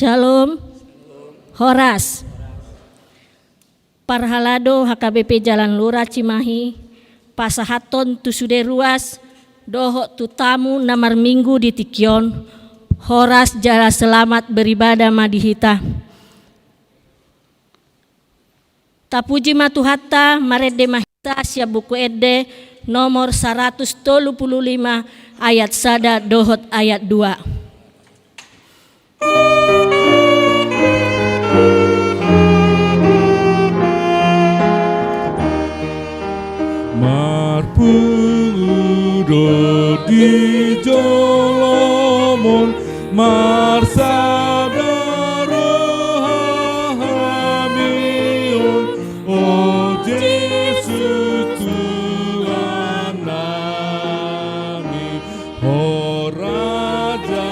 Shalom. Horas. Parhalado HKBP Jalan Lurah Cimahi, pasahaton tu sude ruas, doho tu tamu namar minggu di Tikion, Horas jala selamat beribadah madihita. Tapuji matuhatta marede mahita sia buku ede nomor 135 ayat sada dohot ayat 2. Marpungudo di Jolomon marsadaro hamion o Yesus Tuhan nami horaja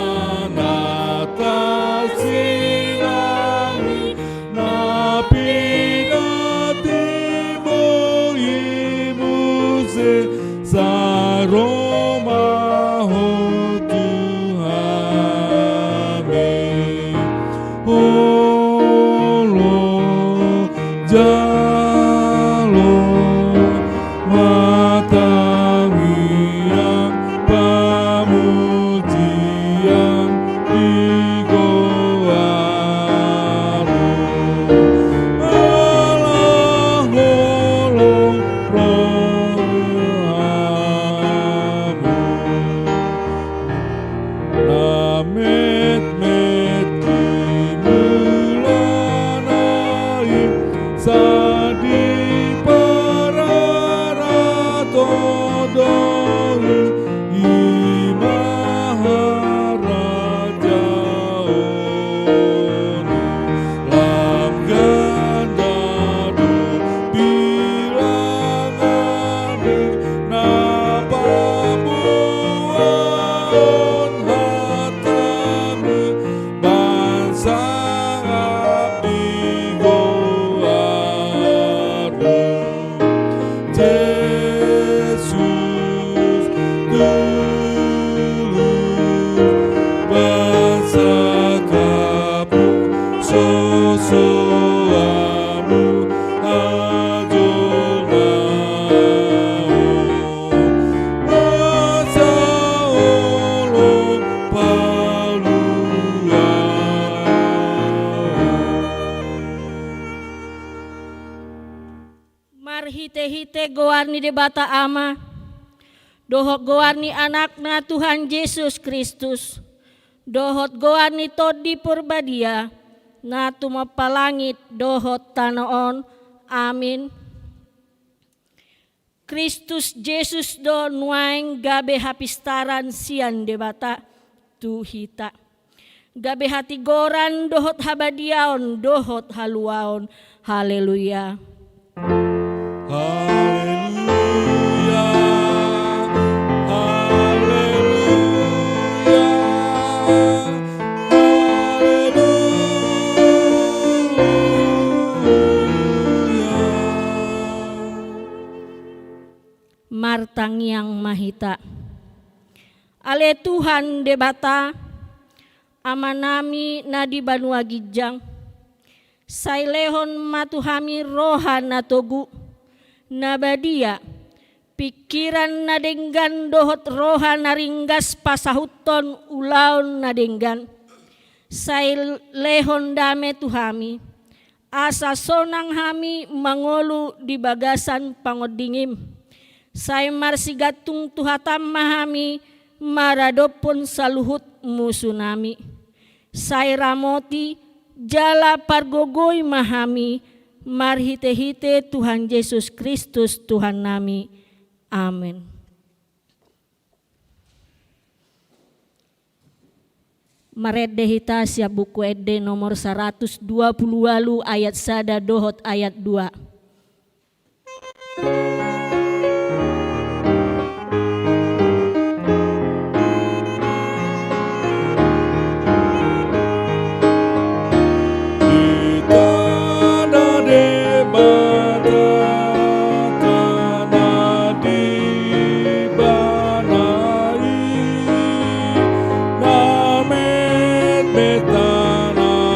natasilami napidati moimuse saroma ho Tuhan holo jalo matangiang pamujian digoaro Allah holo rohamu namet met kimulanai sadi pararatodohi imaharaja oni lam gandado bilangani napamuan hatami bangsa abdigoaru Yesus tulus bangsa kapu sosoamu ajolnao masa olo palua. Marhite-hite goarni debata ama, dohot goarni anakna Tuhan Yesus Kristus, dohot goarni todi purbadia, na tumapalangit dohot tanoon, amin. Kristus Yesus do nuaing gabe hapistaran sian debata tuhita. Gabe hati goran dohot habadiaon, dohot haluaon, haleluya. Haleluya, haleluya. Martang yang mahita. Ale Tuhan debata amanami nadi banua gijang. Sailehon matuhami rohan natogu nabadia pikiran nadenggan dohot rohan naringgas pasahuton ulaon nadenggan. Sailehon dame tuhami asa sonang hami mangolu di bagasan pangodingim. Sai marsigatung tuhatam mahami maradopon saluhut musunami. Sai ramoti jala pargogoy mahami marhite-hite Tuhan Yesus Kristus Tuhan nami. Amin. Marede hita siap buku ede nomor 120 ayat sada dohot ayat 2. Betana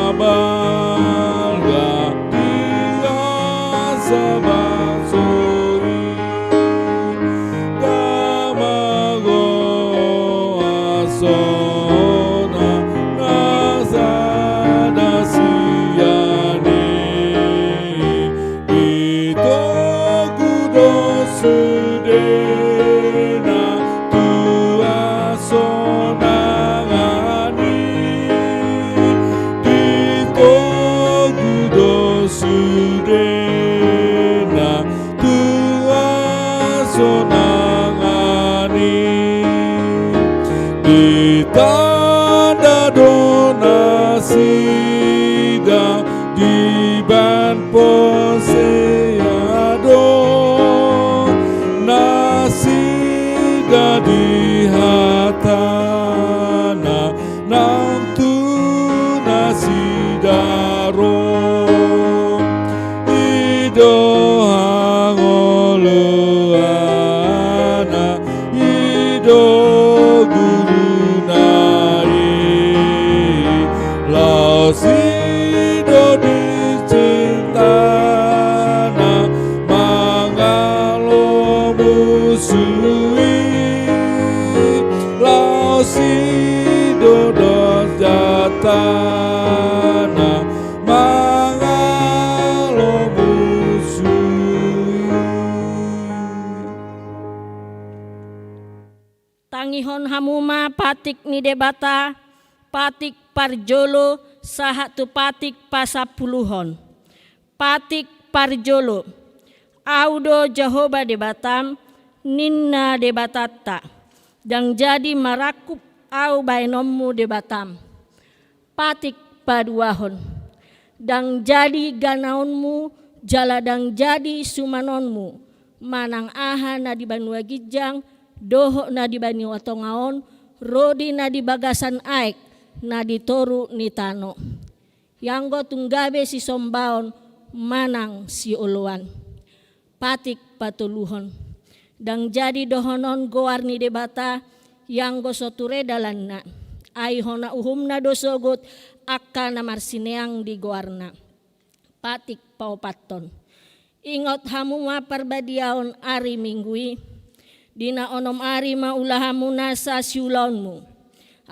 tanda donasi da di ban poseado nasi da di hatana nantu nasi daro ido hangoluana ido Lausido dicintana mangalo musui Lausido dosjatana mangalo musui. Tangihon hamuma patik ni debata patik parjolo sahatu patik pasapuluhon patik parjolo audo Jehovah debatam ninna debatata dan jadi marakup au bainommu debatam patik paduahon dan jadi ganaonmu jaladang jadi sumanonmu manang aha na di banua gijang doho na di bani watongaon rodi na di bagasan aek na ditoru ni tano yang go tunggabe si sombaon manang si uluan patik patuluhon dang jadi dohonon goar ni debata yang go soture dalanna ai hona uhumna dosogot akka na marsineang di goarna patik paupaton ingot hamuma parbadiaon ari minggui dina onom ari maulahamuna sa siulaonmu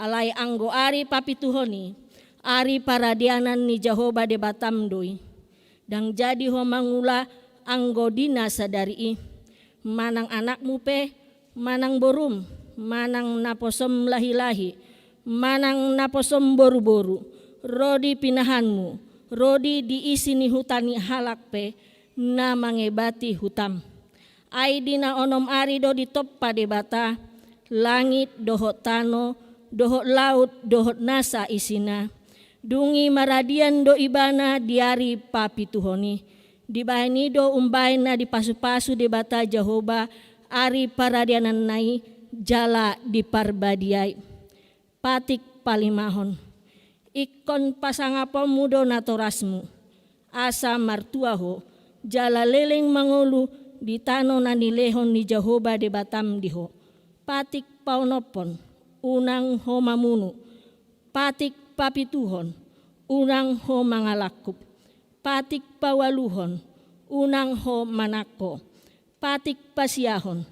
alai anggo ari papituhoni ari paradianan ni Jehovah debatam doi dang jadi ho mangula anggo dina sadari manang anakmu pe manang borum manang naposom lahi-lahi manang naposom boru-boru rodi pinahanmu rodi diisi ni hutani halak pe na mangebati hutam ai dina onom ari do ditoppa debata langit dohot tano dohot laut dohot nasa isina dungi maradian do ibana diari papituhoni dibahani do umbain na dipasu-pasu debata Jehovah ari paradianan nai jala diparbadiai patik palimahon ikon pasangapom mudo natorasmu asa martuaho jala leleng mangolu di tano na nilehon ni Jehovah debatam diho patik paunopon unang ho mamunu patik papituhon unang ho mangalakup patik pawaluhon unang ho manako patik pasiahon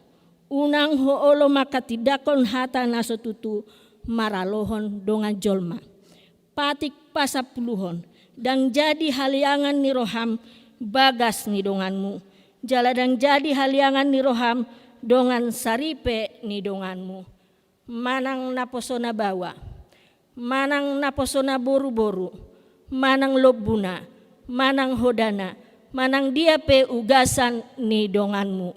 unang ho olo makatidakon hata nasotutu maralohon dongan jolma patik pasapuluhon dan jadi haliangan ni roham bagas ni donganmu jaladang jadi haliangan ni roham dongan saripe ni donganmu manang naposona bawa manang naposona boru-boru manang lobuna manang hodana manang dia pe ugasan ni donganmu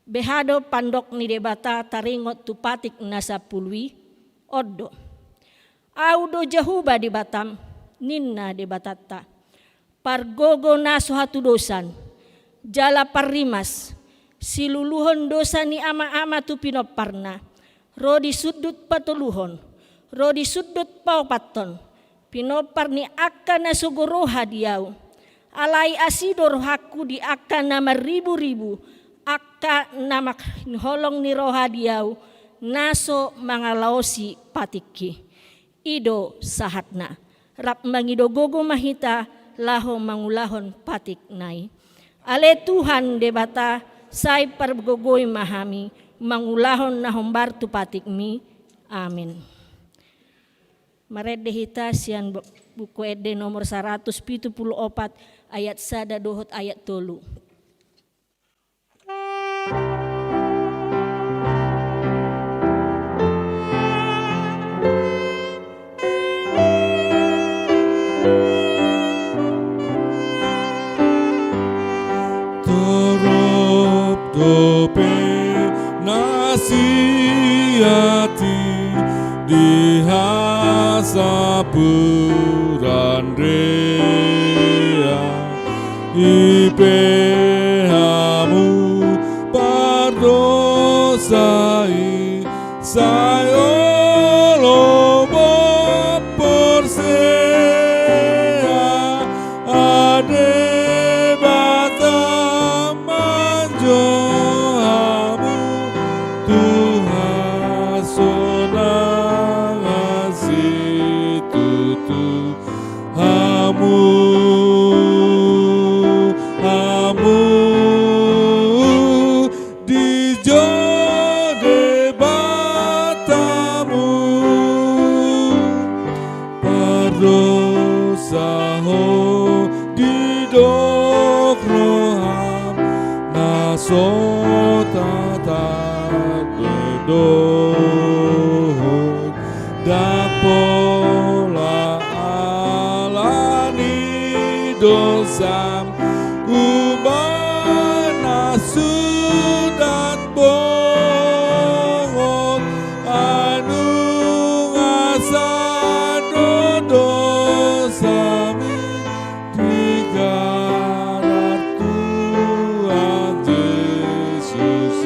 behado pandok ni debata taringot tu patik nasa pului oddo audo Jehovah debatam ninna debatata pargogo naso hatu dosan jala parimas siluluhon dosa ni ama-ama tu pinoparna rodi sudut patuluhon rodi sudut paupaton pinopar ni akka na sugoro hadiau alai asidor haku di akka nama ribu-ribu akka nama holong ni rohadiau naso mangalaosi patiki ido sahatna rap mangido gogo mahita laho mangulahon patik nai ale Tuhan debata sai pargogoy mahami mangulahon na hombar tu patikmi amin. Marede hita sian buku ede nomor 174 ayat 1 dohot ayat 3. Dope nasiati dihasapuran rea ipehamu pardosai sayo lobo persea ade bata manjohamu Tuhan sonang asitutu hamu di jode batamu pardosaho di dokroham nasota dohon dapola alani dosam umana sudat bohong anu asado dosami digarat Tuhan Yesus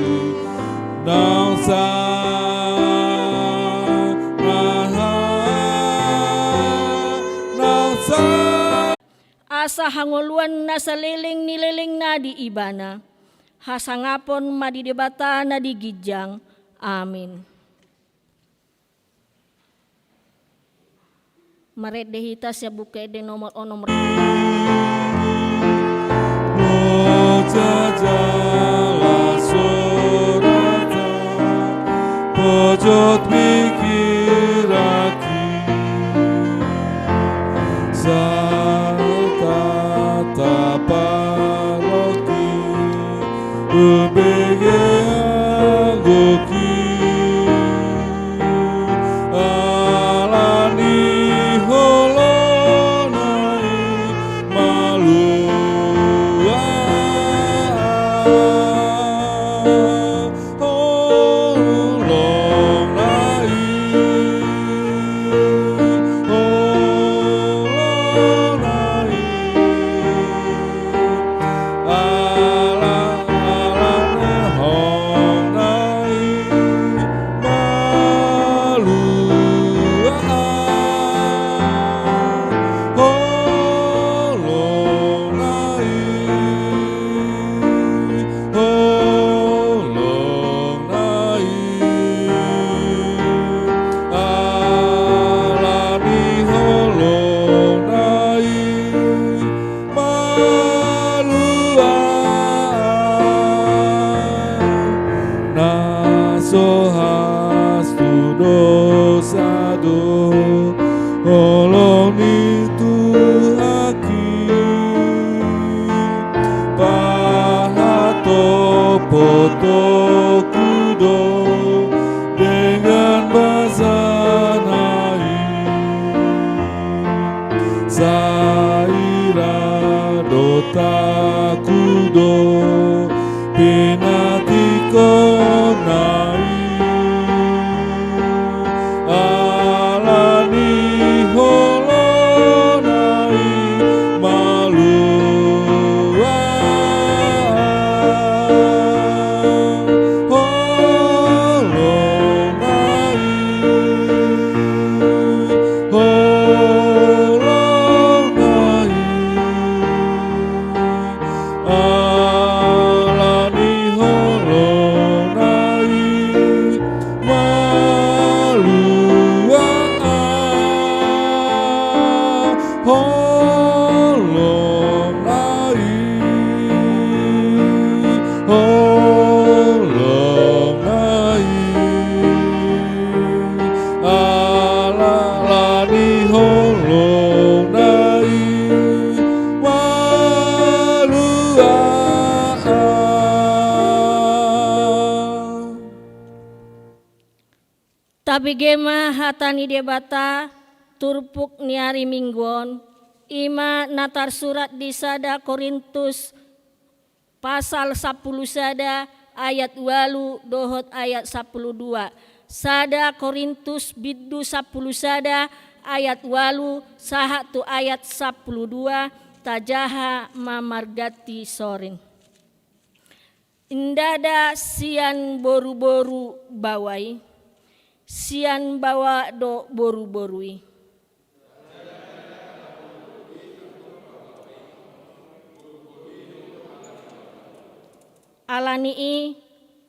nausa asa hangoluan na saliling nililing na di ibana, hasangapon madidebata na di gijang. Amin. Maret dehita siya buke de nomor onom. Jajala sorata pojot mikiraki Sarta paroki ubege agoki alani holonai malua Poto kudo dengan bazanai Saira dota kudo pinati konai Alani holonai malua Tapi gema hatani debata turpuk niari mingguon ima natar surat di sada Korintus pasal 10 sada ayat 8 dohot ayat 12 Sada Korintus biddu 10 sada ayat 8 saha tu ayat 12 tajaha mamargati sorin. Indada sian boru-boru bawai, sian bawa do boru-borui. Alanii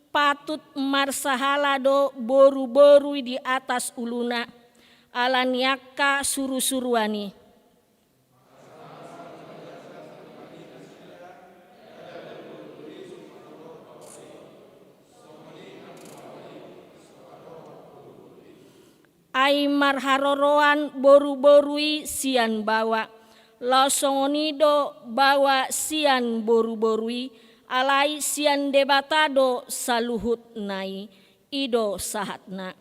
patut marsahala do boru-borui di atas uluna, alaniaka suru-suruani. Ai marharoroan boru-borui sian bawa, losongonido bawa sian boru-borui, alai sian debatado saluhut nai, ido sahatna.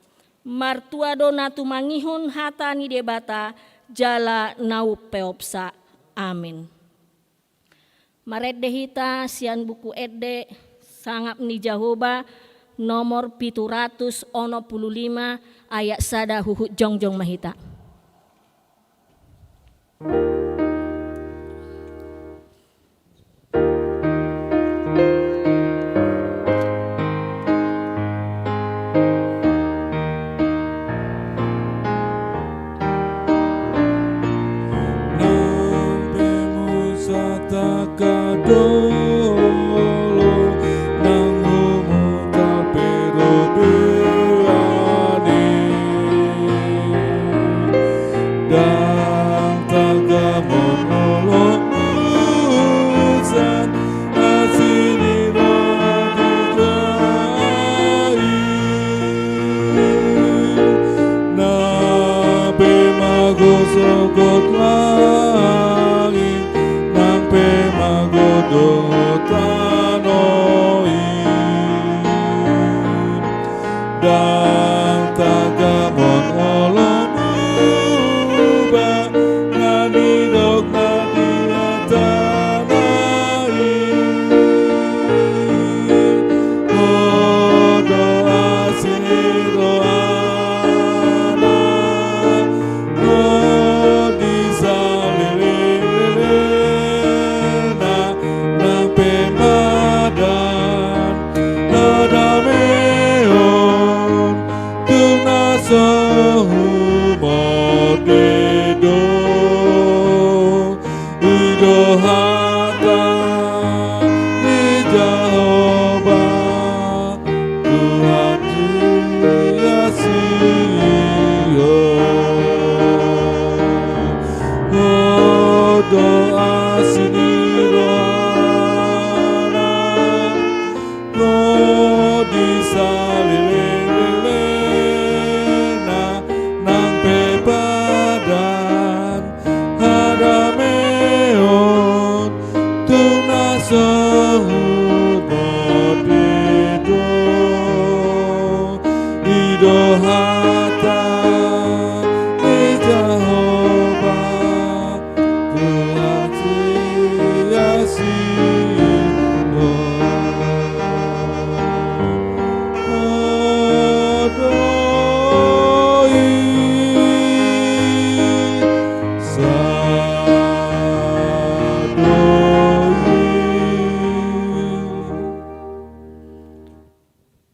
Martuado natu mangihun hatani debata, jala nau peopsa. Amin. Mareddehita sian buku edde sangap ni Jahoba nomor 765 ayat sada huhut jongjong mahita.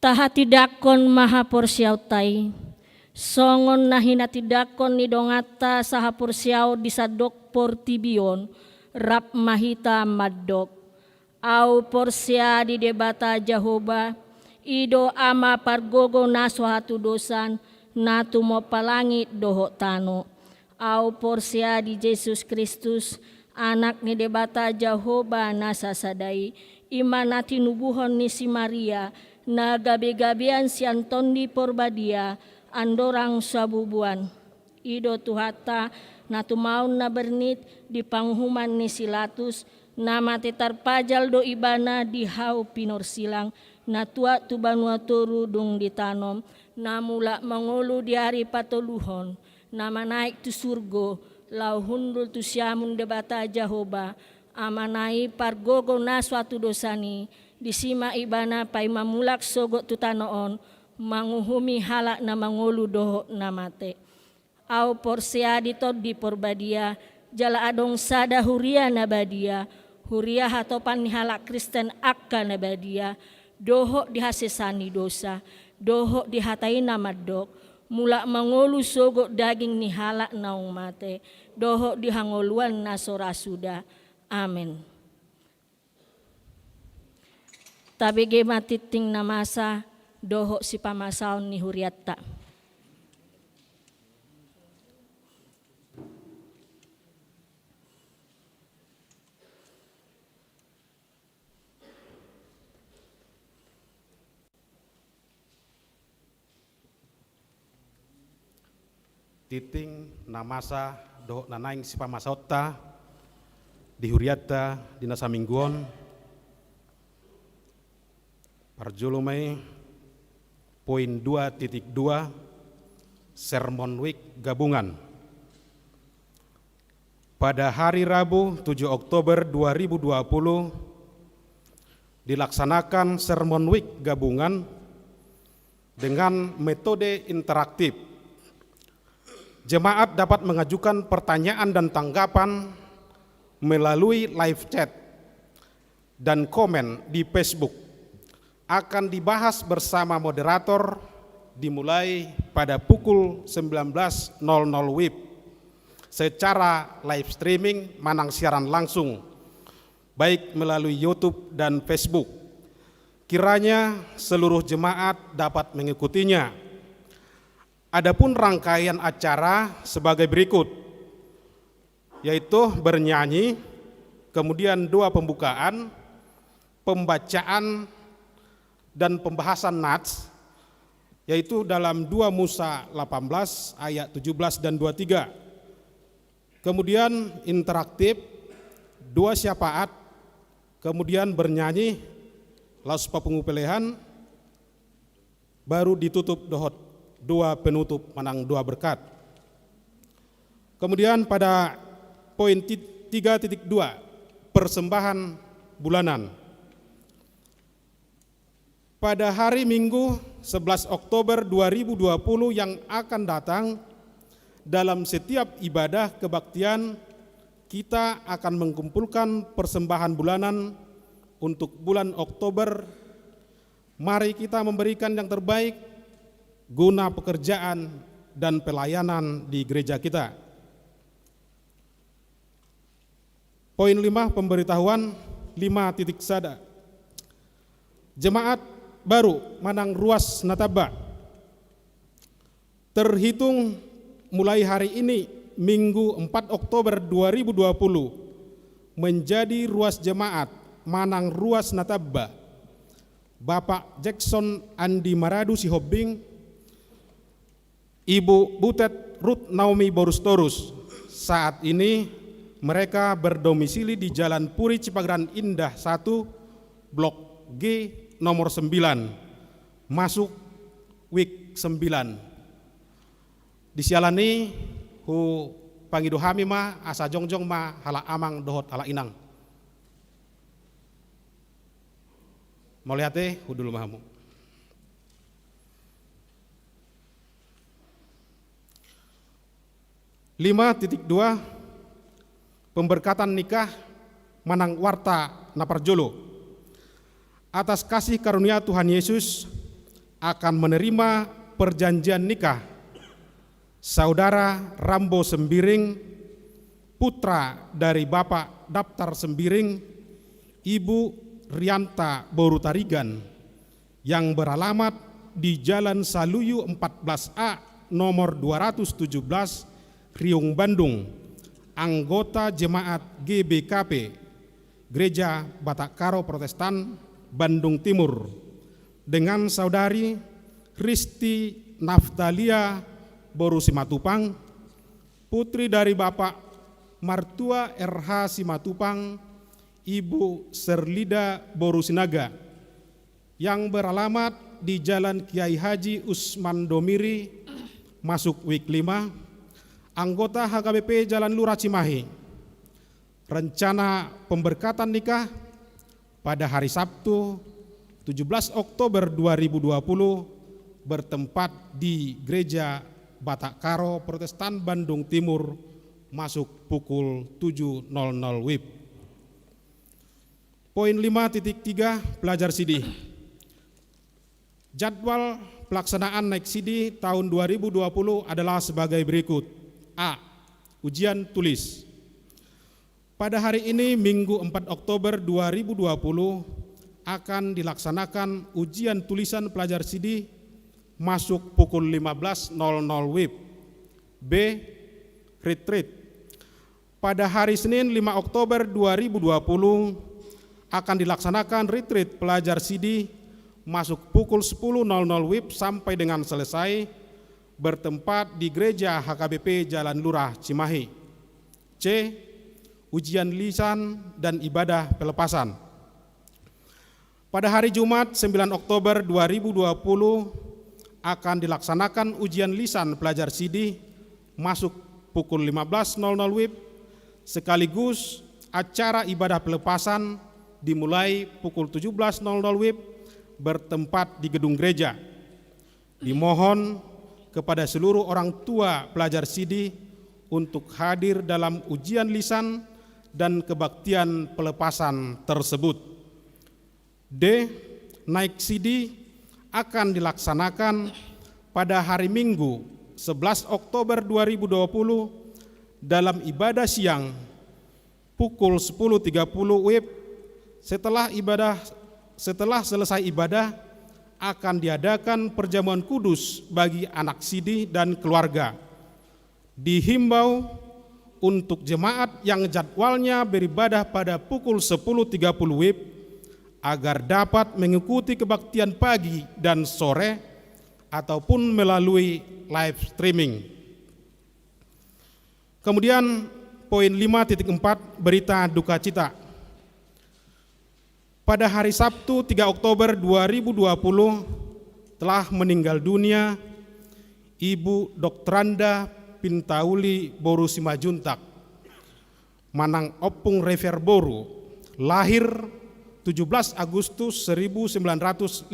Tahati dakon maha porsiautai, songon nahinati dakon ni dongata saha porsiau disadok portibion, rap mahita maddok, au porsia di debata Jahoba, ido ama pargogo naso hatu dosan, natu mo palangit doho tano, au porsia di Yesus Kristus, anak ni debata Jahoba nasa sadai, imanati nubuhon ni si Maria, na gabe-gabean si Antondi porbadia andorang sabubuan ido tuhata na tumaun na bernit di panghuman ni Silatus na matetar pajal do ibana di hau pinor silang na tua tu banua toru dung ditanom na mula mangulu di hari patoluhon na manaik tu surgo lau hundul tu siamun debata Jahoba amanai pargogo na suatu dosani disima ibana pai mamulak sogo tutanoon manguhumi halak na mangulu doho na mate. Au porseadi tod di porbadia, jala adong sada huria na badia, huria hatopan ni halak Kristen akka na badia, doho dihasesani dosa, doho dihatai nama dok, mula mangolu sogo daging ni halak naung mate, doho dihangoluan na sorasuda. Amin. Tabege matiting na masa, doho si pamasaon ni huriatta. Titing namasa doho nanaing si pamasaotta di huriatta di nasamingguon parjulumai poin 2.2 Sermon Week gabungan. Pada hari Rabu 7 Oktober 2020 dilaksanakan Sermon Week gabungan dengan metode interaktif. Jemaat dapat mengajukan pertanyaan dan tanggapan melalui live chat dan komen di Facebook. Akan dibahas bersama moderator dimulai pada pukul 19.00 WIB secara live streaming manang siaran langsung baik melalui YouTube dan Facebook. Kiranya seluruh jemaat dapat mengikutinya. Adapun rangkaian acara sebagai berikut, yaitu bernyanyi, kemudian doa pembukaan, pembacaan dan pembahasan nats, yaitu dalam 2 Musa 18 ayat 17 dan 23. Kemudian interaktif, 2 syafaat, kemudian bernyanyi, laus pengupelehan, baru ditutup dohot. 2 penutup manang 2 berkat. Kemudian pada poin 3.2 persembahan bulanan. Pada hari Minggu 11 Oktober 2020 yang akan datang, dalam setiap ibadah kebaktian kita akan mengumpulkan persembahan bulanan untuk bulan Oktober. Mari kita memberikan yang terbaik guna pekerjaan dan pelayanan di gereja kita. Poin 5 pemberitahuan 5.1. Jemaat baru Manang Ruas Nataba terhitung mulai hari ini Minggu 4 Oktober 2020 menjadi ruas jemaat Manang Ruas Nataba Bapak Jackson Andi Maradu Sihobing, Ibu Butet Ruth Naomi Borustorus. Saat ini mereka berdomisili di Jalan Puri Cipagran Indah 1, Blok G nomor 9, masuk week 9. Disialani hu pangido hami ma asa jongjong ma hala amang dohot hala inang. Mau lihat hu dulu mahamu. Lima titik 2 pemberkatan nikah Manang Warta Naparjolo. Atas kasih karunia Tuhan Yesus akan menerima perjanjian nikah Saudara Rambo Sembiring, putra dari Bapak Daftar Sembiring, Ibu Rianta Borutarigan, yang beralamat di Jalan Saluyu 14A nomor 217 Riung Bandung, anggota jemaat GBKP Gereja Batak Karo Protestan Bandung Timur, dengan saudari Risti Naftalia Boru Simatupang, putri dari Bapak Martua RH Simatupang, Ibu Serlida Boru Sinaga, yang beralamat di Jalan Kiai Haji Usman Domiri, masuk week 5, anggota HKBP Jalan Lurah Cimahi. Rencana pemberkatan nikah pada hari Sabtu 17 Oktober 2020 bertempat di Gereja Batak Karo Protestan Bandung Timur masuk pukul 7.00 WIB. Poin 5.3 pelajar SIDI. Jadwal pelaksanaan naik SIDI tahun 2020 adalah sebagai berikut. A. Ujian tulis. Pada hari ini Minggu 4 Oktober 2020 akan dilaksanakan ujian tulisan pelajar SIDI masuk pukul 15.00 WIB. B. Retreat. Pada hari Senin 5 Oktober 2020 akan dilaksanakan retreat pelajar SIDI masuk pukul 10.00 WIB sampai dengan selesai, bertempat di Gereja HKBP Jalan Lurah Cimahi. C. Ujian lisan dan ibadah pelepasan. Pada hari Jumat 9 Oktober 2020 akan dilaksanakan ujian lisan pelajar SIDI masuk pukul 15.00 WIB, sekaligus acara ibadah pelepasan dimulai pukul 17.00 WIB bertempat di gedung gereja. Dimohon kepada seluruh orang tua pelajar SIDI untuk hadir dalam ujian lisan dan kebaktian pelepasan tersebut. D. Naik SIDI akan dilaksanakan pada hari Minggu 11 Oktober 2020 dalam ibadah siang pukul 10.30 WIB. Setelah selesai ibadah akan diadakan perjamuan kudus bagi anak SIDI dan keluarga. Dihimbau untuk jemaat yang jadwalnya beribadah pada pukul 10.30 WIB agar dapat mengikuti kebaktian pagi dan sore ataupun melalui live streaming. Kemudian poin 5.4 berita duka cita. Pada hari Sabtu 3 Oktober 2020 telah meninggal dunia Ibu Doktranda Pintauli Boru Simajuntak, Manang Opung Rever Boru, lahir 17 Agustus 1958,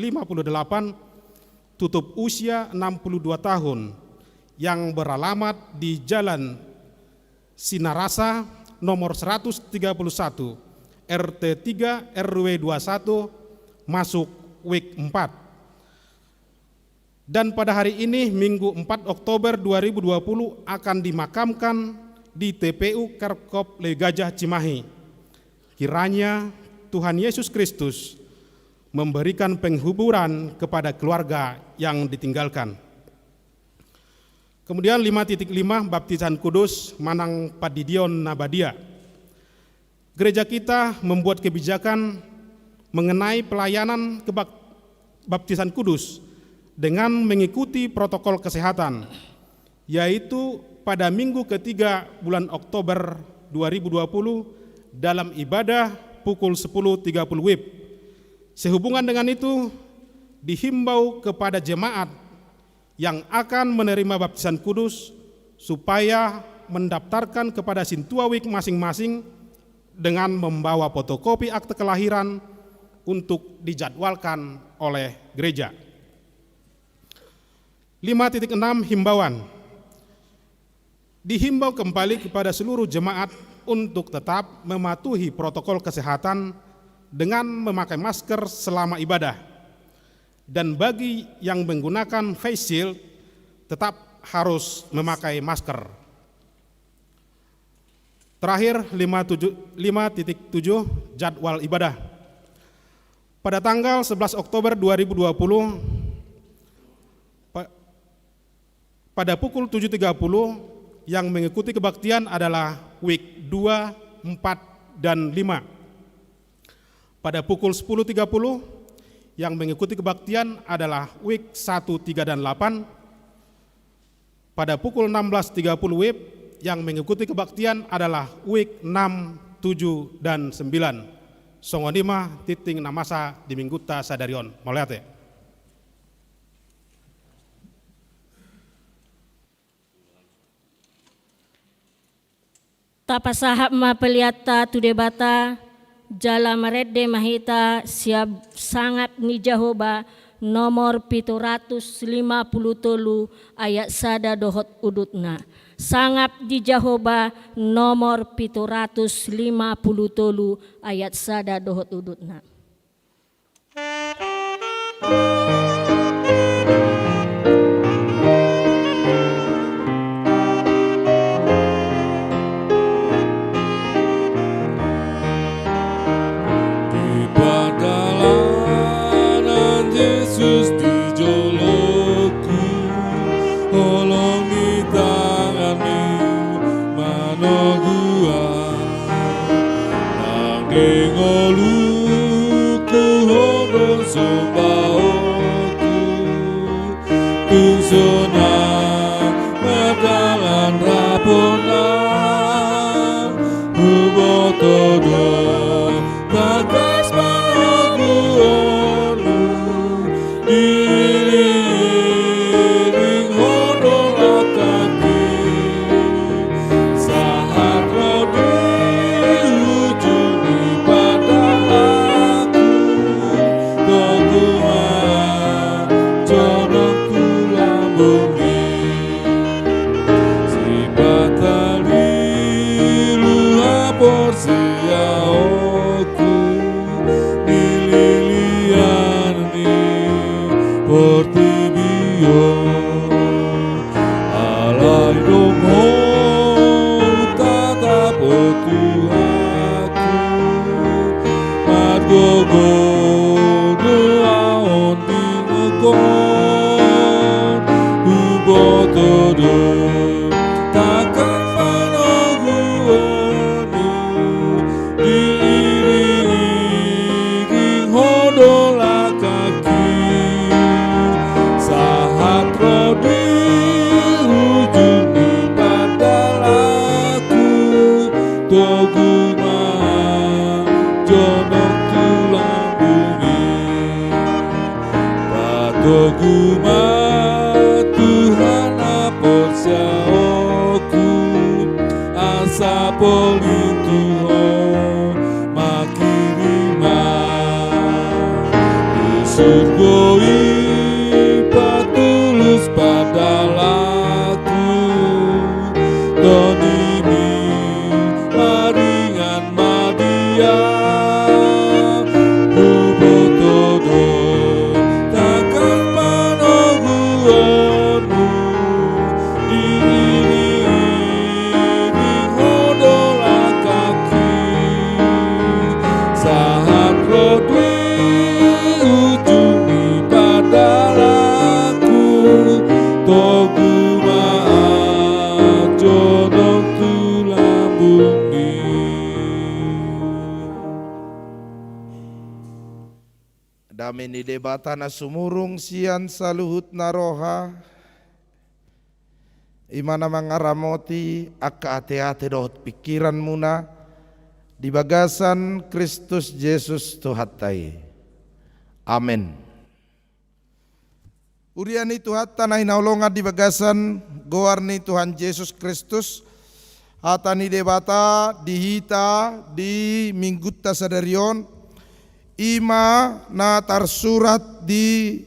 tutup usia 62 tahun, yang beralamat di Jalan Sinarasa nomor 131, RT 3 RW 21, masuk WIK 4. Dan pada hari ini Minggu 4 Oktober 2020 akan dimakamkan di TPU Kerkop Legajah Cimahi. Kiranya Tuhan Yesus Kristus memberikan penghiburan kepada keluarga yang ditinggalkan. Kemudian 5.5 baptisan kudus Manang Padidion Nabadia. Gereja kita membuat kebijakan mengenai pelayanan baptisan kudus dengan mengikuti protokol kesehatan, yaitu pada minggu ketiga bulan Oktober 2020 dalam ibadah pukul 10.30 WIB. Sehubungan dengan itu, dihimbau kepada jemaat yang akan menerima baptisan kudus supaya mendaftarkan kepada Sintua WIK masing-masing dengan membawa fotokopi akte kelahiran untuk dijadwalkan oleh gereja. 5.6 himbauan. Dihimbau kembali kepada seluruh jemaat untuk tetap mematuhi protokol kesehatan dengan memakai masker selama ibadah. Dan bagi yang menggunakan face shield tetap harus memakai masker. Terakhir 5.7 jadwal ibadah. Pada tanggal 11 Oktober 2020 pada pukul 7.30 yang mengikuti kebaktian adalah WIK 2, 4, dan 5. Pada pukul 10.30 yang mengikuti kebaktian adalah WIK 1, 3, dan 8. Pada pukul 16.30 WIB yang mengikuti kebaktian adalah WIK 6, 7, dan 9. Songonima titing namasa di Mingguta Sadarion. Moliate. Tapa sahab ma peliata tu debata jala marede mahita siap sangat ni Jehovah nomor 753 ayat 1 dohot udutna. Sangap di Jahoba nomor 753 ayat 1 dohot udutna. Yesus dijolokku, holongi tangani manogua, nanging oluku hono sobaoku, tungsona madalan raponan, hubotodo bagas manogu onu. Iring hono lakaki, saat rodi ujungi pada aku, toguan jonokku lambungi, si batali luha porsiaoku, Portibio alai domo tatapo Tuhanku, margogo doaon dingegon, ubotodo takkan manoguoni, diiring hodola kaki. Rodi ujungi pada laku, toguma jonok tulambungi, patoguma Tuhan aporsiaoku, asa polituho makirima, surgoi patulus pada laku, tonimi maringan madia, hubotodo takkan manoguonu, diiring hodola kaki, saat rodi ujungi pada toguma jonok tulambungi. Damini debatana sumurung sian saluhut naroha, imana mangaramoti akka ate-ate dohot pikiran muna di bagasan Kristus Yesus Tuhatai. Amin. Uriani Tuhan tanah inaulongan di bagasan goarni Tuhan Yesus Kristus, hatani debata dihita di minggutta sadarion, ima na tarsurat di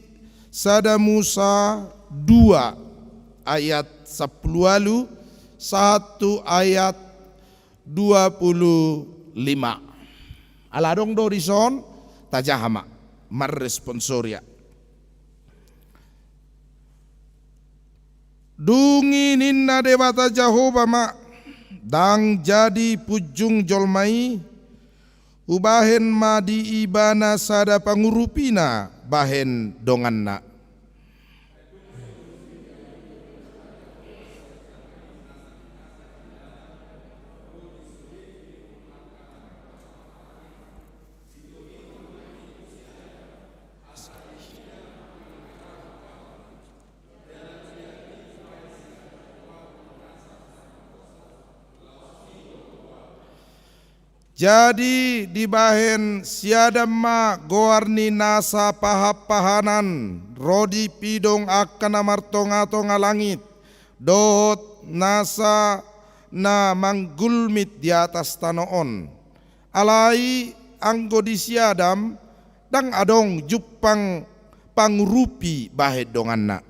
Sada Musa 2 ayat 10 1 ayat 25. Aladong dorison tajahama marresponsoria. Dungi ninna dewata Jahoba ma dang jadi pujung jolmai, ubahen ma di ibana sada pangurupina bahen donganna. Jadi dibahen siadamma goarni nasa pahap-pahanan rodi pidong akan amartonga-tonga langit dohot nasa na manggulmit di atas tanoon alai anggo di siadam dang adong jupang pangurupi bahe donganna.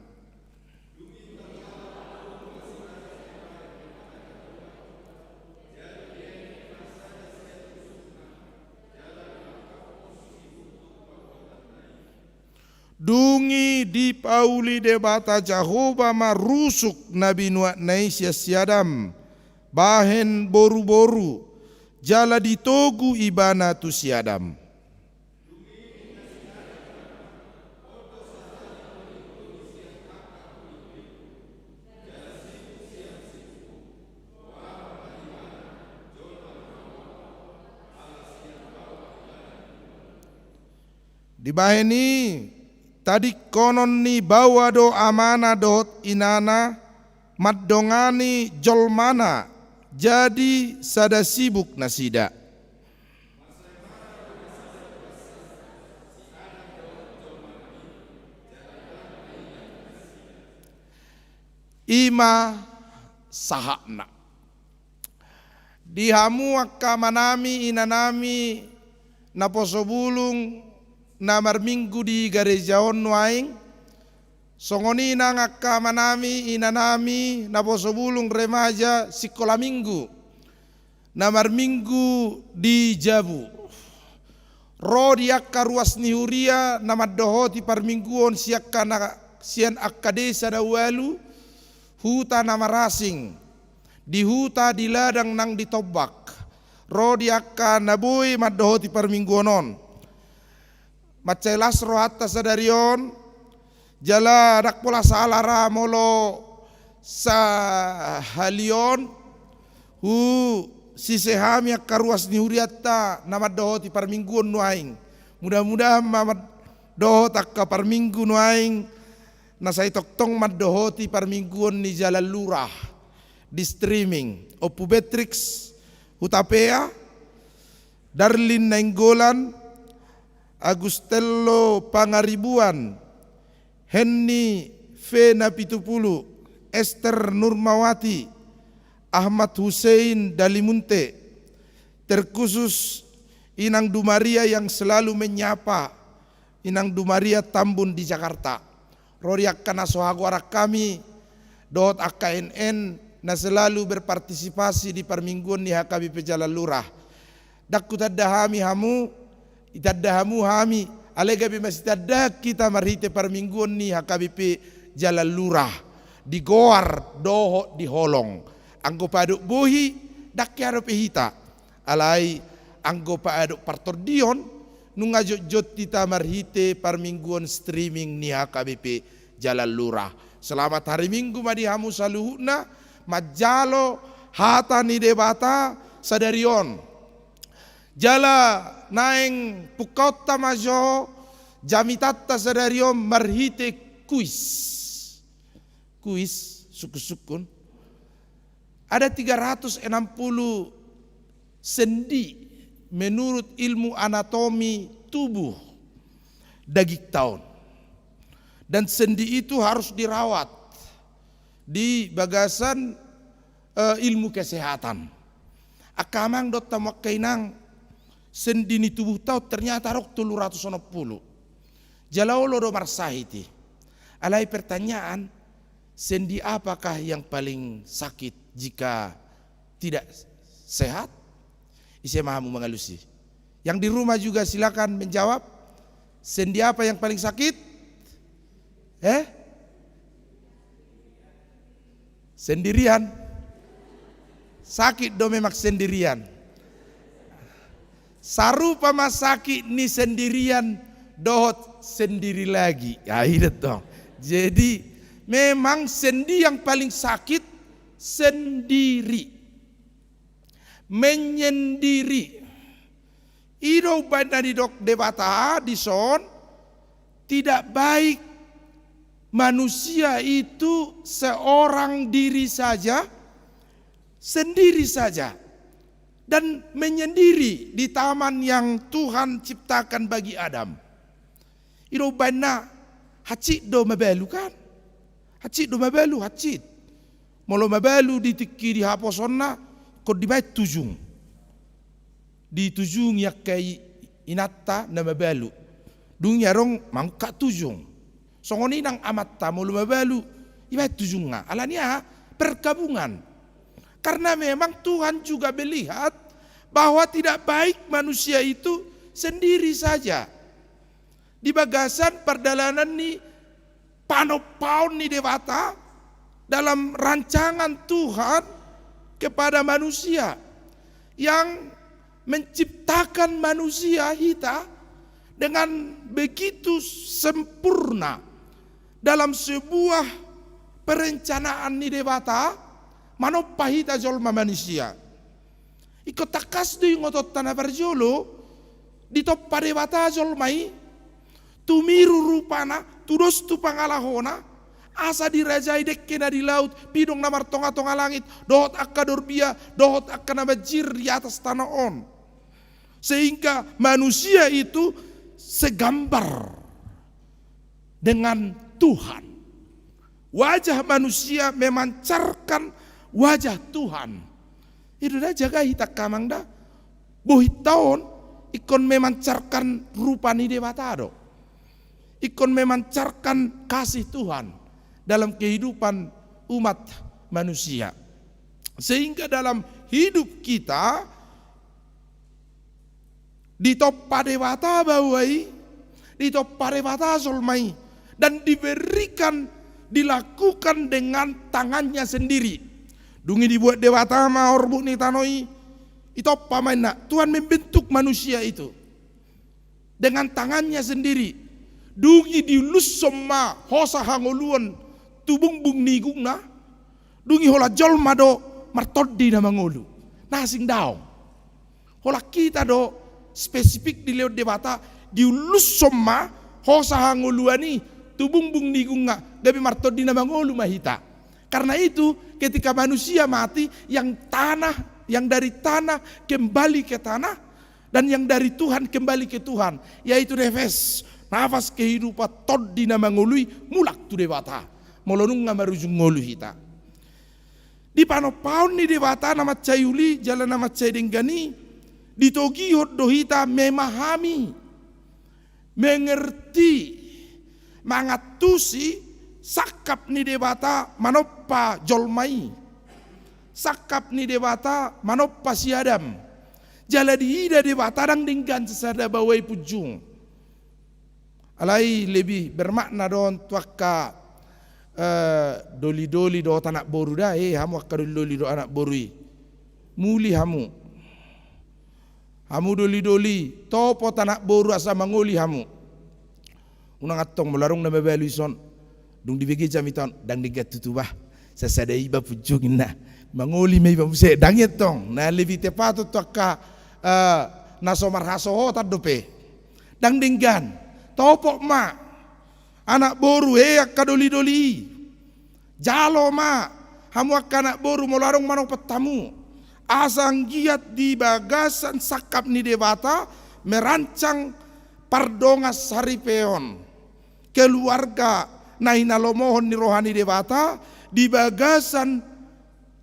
Dungi di pauli debata Jahoba marusuk Nabi Nuak Naisya siadam bahen boru-boru jala ditogu ibana tu siadam. Di baheni tadi konon ni bawa do amana dot inana maddongani jolmana jadi sada sibuk nasida. Ima sahakna dihamu akka manami inanami naposo bulung namar minggu di garejaon waing songoni nang akka manami inanami naposo bulung remaja sikola minggu namar minggu di Jabu ro di akka ruas nihuria namad dohoti parmingguon siakka sian akka desa dawalu huta namarasing di huta di ladang nang ditobak ro di akka nabui maddohoti parmingguonon Macelas rohatta sadarion jala dak pola salara molo sahalion hu sisehami karuas ni huriatta namad dohoti parmingguon nuaing mudah-mudahan mamad dohot akka parminggu nuaing nasai toktong mad dohoti parmingguon ni jala lurah di streaming Opu Betrix Hutapea Darlin Nainggolan Agustello Pangaribuan, Henny Vena Pitupulu, Esther Nurmawati, Ahmad Hussein Dalimunte, terkhusus Inang Dumaria yang selalu menyapa Inang Dumaria Tambun di Jakarta. Roriak kana sohaguarak kami, dohot AKNN na selalu berpartisipasi di permingguan di HKBP Jalan Lurah. Dakku tadahami hamu, itadahamu hami alega masih tadak kita marhite parmingguan ni HKBP Jalan Lurah di goar doho di holong anggo paduk bohi dakyaro pehita alai anggo paduk partordion nunga jot kita marhite parmingguan streaming ni HKBP Jalan Lurah. Selamat hari Minggu madihamu saluhuna majalo hata ni debata sadarion jala naeng pukota majo jamitatta sadariom marhite kuis suku-sukun ada 360 sendi menurut ilmu anatomi tubuh daging tahun dan sendi itu harus dirawat di bagasan ilmu kesehatan akamang dot tamakkainang sendi ni tubuh tau ternyata rok 360 jalau lodo marsahiti alai pertanyaan sendi apakah yang paling sakit jika tidak sehat isi mahamu mengalusi yang di rumah juga silakan menjawab sendi apa yang paling sakit sendirian sakit do memang sendirian sarupa masaki ni sendirian dohot sendiri lagi ya itu dong. Jadi memang sendi yang paling sakit sendiri menyendiri ido banda di dok debata di son tidak baik manusia itu seorang diri saja sendiri saja dan menyendiri di taman yang Tuhan ciptakan bagi Adam. Iro bana hacit do mabalu kan? Hacit do mabalu hacit. Molo mabalu ditikki di haposonna kod dibait tujung. Di tujung yakai inatta na mabalu. Dung yarong mangka tujung. Songoni nang amat tamu lumabalu. Iba tujunga. Alania pergabungan. Karena memang Tuhan juga melihat bahwa tidak baik manusia itu sendiri saja. Di bagasan perdalanan ni panopaun ni dewata dalam rancangan Tuhan kepada manusia yang menciptakan manusia kita dengan begitu sempurna dalam sebuah perencanaan ni dewata manopahita jolma manusia. Iko takas do yung otot tanah berjolo ditoppa dewata jolmai tumiru rupana tudos tu pangalahona asa dirajai dekkena di laut pidong namar tonga-tonga langit dohot akka dorbia dohot akka nabajir di atas tanah on. Sehingga manusia itu segambar dengan Tuhan. Wajah manusia memancarkan wajah Tuhan. Itu dah jaga hitak kamang dah. Bohit tahun ikon memancarkan rupa ni dewata do. Ikon memancarkan kasih Tuhan dalam kehidupan umat manusia. Sehingga dalam hidup kita ditoppa dewata bawai, ditoppa dewata solmai, dan diberikan, dilakukan dengan tangannya sendiri. Dungi dibuat dewata ma orbuk ni tanoi, itoppa maina. Tuhan membentuk manusia itu dengan tangannya sendiri. Dungi diulus somma hosa hangoluan tubung-bung nigungna. Dungi hola jolma do martoddi na mangolu. Nasing daw. Hola kita do spesifik di lewat dewata diulus somma hosa hangoluani tubung-bung nigunga gabi martoddi na mangolu mahita. Karena itu ketika manusia mati yang dari tanah kembali ke tanah dan yang dari Tuhan kembali ke Tuhan, yaitu nefes, nafas kehidupan toddi na mangului mulak tu dewata molonung ngamarujung ngolu hita. Di panopaun ni dewata nama cayuli jalan nama caydengani ditogi hot dohita memahami, mengerti, mangatusi sakap ni dewata manoppa jolmai, sakap ni dewata manoppa siadam, jala diida dewata dang dinggan sesada bawai pujung. Alai lebih bermakna don tuakka doli-doli do anak boru dah hamu akka doli do anak borui muli hamu doli-doli topo tanak boru asa mangoli hamu unang atong melarung na bebeluison dung dibegi jamiton dang digat tutubah sasada iba pujungin na mangoli may bamse dangit tong na lebih tepat tu akka nasomar hasoho tadope dang dinggan topo ma anak boru akka doli-doli jalo ma hamu akka anak boru melarung manong petamu asang giat di bagasan sakap ni dewata merancang pardongas haripeon keluarga naina lomohon ni rohani dewata di bagasan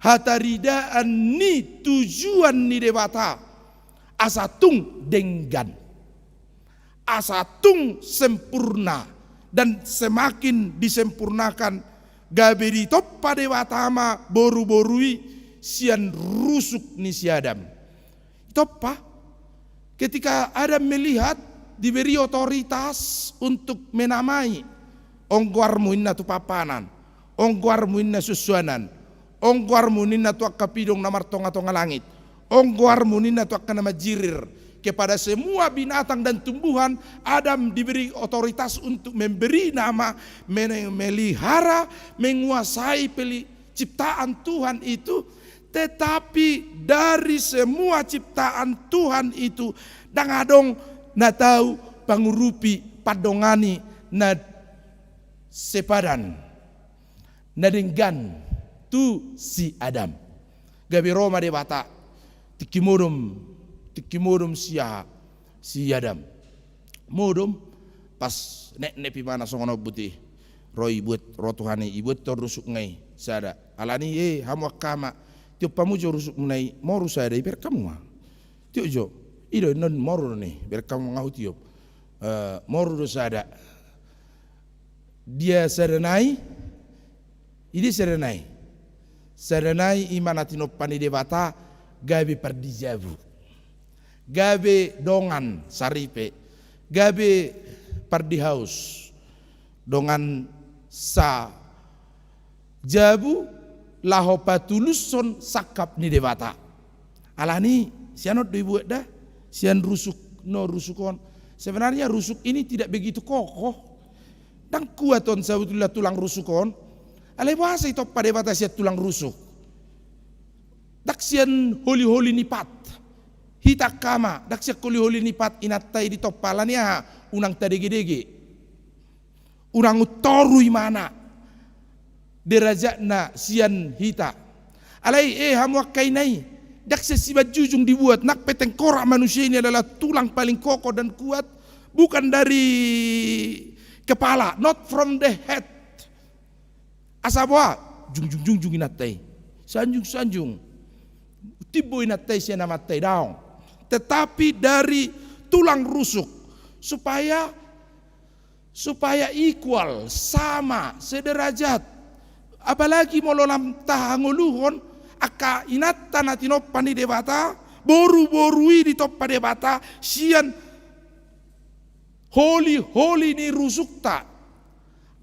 hataridaan ni tujuan ni dewata asatung denggan asatung sempurna dan semakin disempurnakan gaberi toppa dewata ma boru-borui sian rusuk ni si Adam. Toppa ketika Adam melihat diberi otoritas untuk menamai ongguarmu inna tu papanan, ongguarmu inna susuanan, ongguarmu inna tu akka pidong namar tonga-tonga langit, ongguarmu inna tu akka nama jirir. Kepada semua binatang dan tumbuhan Adam diberi otoritas untuk memberi nama, melihara, menguasai ciptaan Tuhan itu. Tetapi dari semua ciptaan Tuhan itu dangadong na tahu pangurupi padongani na sepadan na denggan tu si Adam. Gabi Roma dewata tikimodum si Adam. Modum pas nek pimana songono buti roi buat rotuhani ibut torusuk ngai sada alani hamu akama tio pamujo rusuk munai moru sada ber kamu tio jo ido non moru ni ber kamu ngau tio moru do sada dia serenai, ini serenai imana tinopani dewata gabe perdijabu, gabe dongan saripe, gabe pardihaus, dongan sa jabu laho patuluson sakap ni dewata. Alani sianot dibuat dah, sian rusuk no rusukon. Sebenarnya rusuk ini tidak begitu kokoh. Dan kuat on sebetulnya tulang rusukon. Alai bahasa itu pada batas tulang rusuk. Daksian holi-holi nipat. Hitak kama. Daksian holi-holi nipat inatai di topalanya unang tadege-dege. Unang utorui mana. Derajatna sian hita. Alai hamuak kainai. Daksian sibat jujung dibuat. Nak peteng korak manusia ini adalah tulang paling kokoh dan kuat. Bukan dari kepala, not from the head. Asabwa, jung inatai, sanjung, tibo inatai siya namatay daong. Tetapi dari tulang rusuk supaya equal, sama, sederajat. Apalagi mololam tahanguluhon, aka inatta na tinoppan ni dewata, boru-borui di toppa dewata, siyan Holy ni rusukta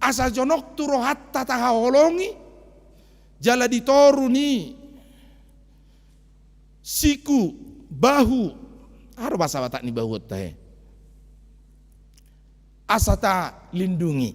asa jonok turo hatta tahaholongi jala ditoru ni siku bahu aro bahasa Batak ni bahu tahe asa ta lindungi